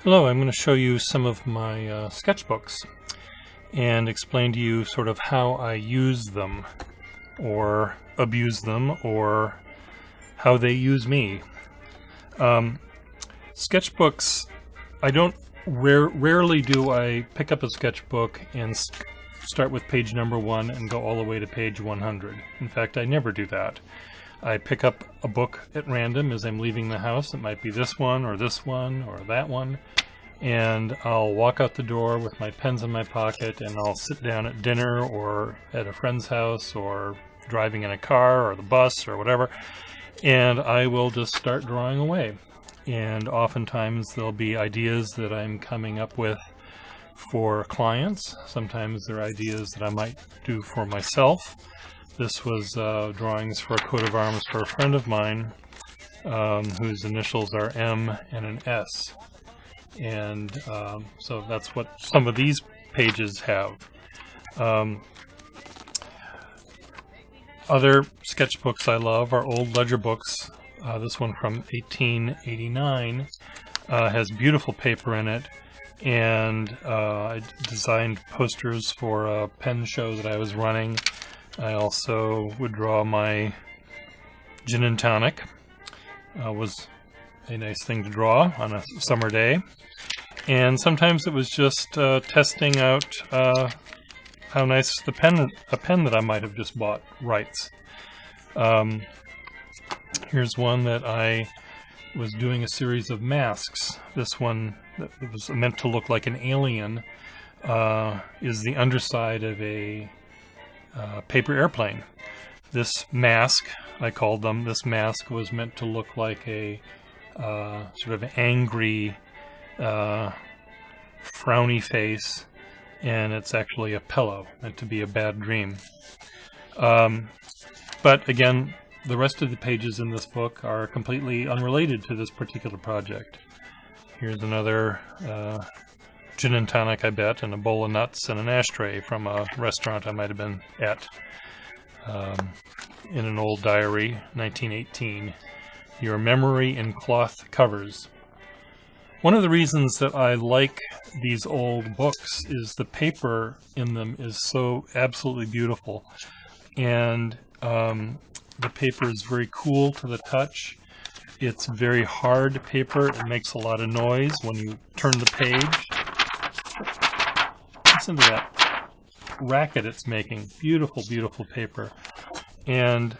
Hello, I'm going to show you some of my sketchbooks and explain to you sort of how I use them or abuse them or how they use me. Sketchbooks, I don't rarely do I pick up a sketchbook and start with page number 1 and go all the way to page 100. In fact, I never do that. I pick up a book at random as I'm leaving the house. It might be this one or that one, and I'll walk out the door with my pens in my pocket and I'll sit down at dinner or at a friend's house or driving in a car or the bus or whatever, and I will just start drawing away. And oftentimes there'll be ideas that I'm coming up with for clients. Sometimes they're ideas that I might do for myself. This was drawings for a coat of arms for a friend of mine whose initials are M and an S. And so that's what some of these pages have. Other sketchbooks I love are old ledger books. This one from 1889 has beautiful paper in it, and I designed posters for a pen show that I was running. I also would draw my gin and tonic. Was a nice thing to draw on a summer day. And sometimes it was just testing out how nice a pen that I might have just bought writes. Here's one that I was doing a series of masks. This one that was meant to look like an alien is the underside of a paper airplane. This mask, I called them, this mask was meant to look like a sort of angry, frowny face, and it's actually a pillow, meant to be a bad dream. But again, the rest of the pages in this book are completely unrelated to this particular project. Here's another gin and tonic, I bet, and a bowl of nuts and an ashtray from a restaurant I might have been at in an old diary, 1918. Your memory in cloth covers. One of the reasons that I like these old books is the paper in them is so absolutely beautiful, and the paper is very cool to the touch. It's very hard paper. It makes a lot of noise when you turn the page. Listen to that racket it's making. Beautiful, beautiful paper. And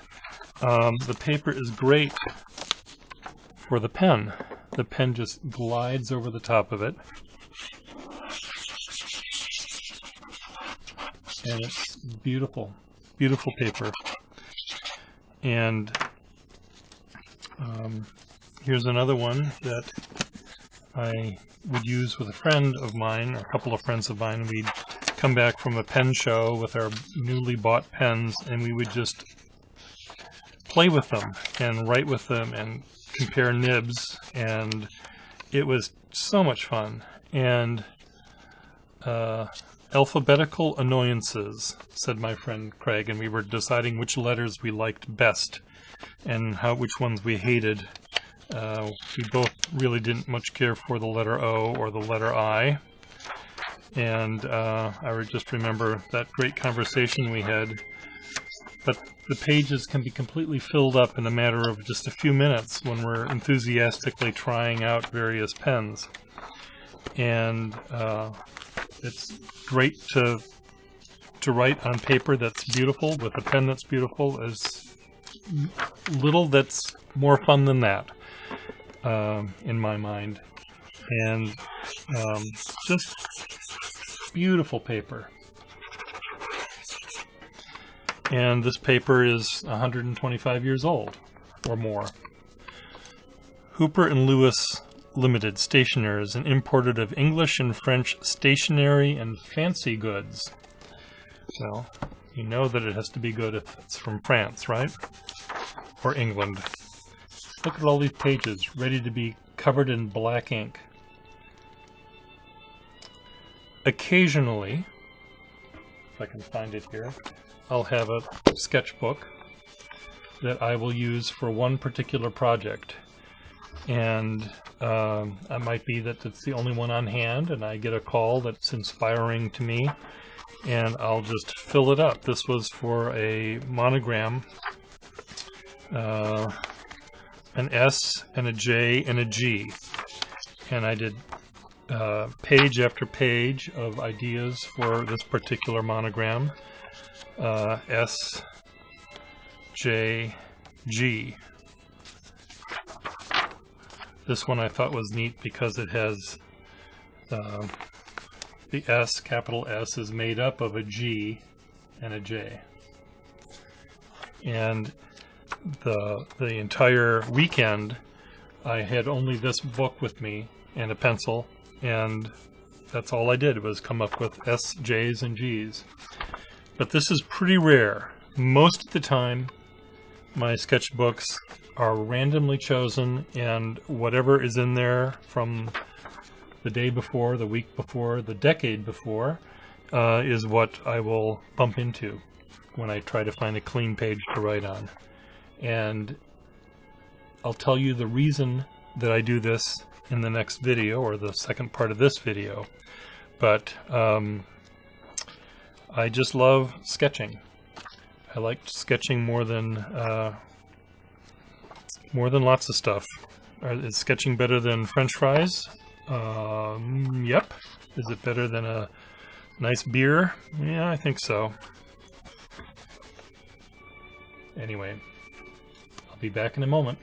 the paper is great for the pen. The pen just glides over the top of it. And it's beautiful, beautiful paper. And here's another one that I would use with a friend of mine, or a couple of friends of mine. We'd come back from a pen show with our newly bought pens, and we would just play with them and write with them and compare nibs, and it was so much fun. And alphabetical annoyances, said my friend Craig, and we were deciding which letters we liked best and which ones we hated. We both really didn't much care for the letter O or the letter I, and I would just remember that great conversation we had. But the pages can be completely filled up in a matter of just a few minutes when we're enthusiastically trying out various pens. And it's great to write on paper that's beautiful with a pen that's beautiful. There's little that's more fun than that, in my mind. And just beautiful paper. And this paper is 125 years old or more. Hooper and Lewis Limited Stationers, an importer of English and French stationery and fancy goods. Well, you know that it has to be good if it's from France, right? Or England. Look at all these pages ready to be covered in black ink. Occasionally, if I can find it here, I'll have a sketchbook that I will use for one particular project. and it might be that it's the only one on hand, and I get a call that's inspiring to me, and I'll just fill it up. This was for a monogram, an S and a J and a G, and I did page after page of ideas for this particular monogram, S, J, G. This one I thought was neat because it has the S, capital S, is made up of a G and a J. And the entire weekend I had only this book with me and a pencil, and that's all I did was come up with S, J's, and G's. But this is pretty rare. Most of the time my sketchbooks are randomly chosen, and whatever is in there from the day before, the week before, the decade before is what I will bump into when I try to find a clean page to write on. And I'll tell you the reason that I do this in the next video, or the second part of this video. But I just love sketching. I like sketching more than lots of stuff. Is sketching better than French fries? Yep. Is it better than a nice beer? Yeah, I think so. Anyway, I'll be back in a moment.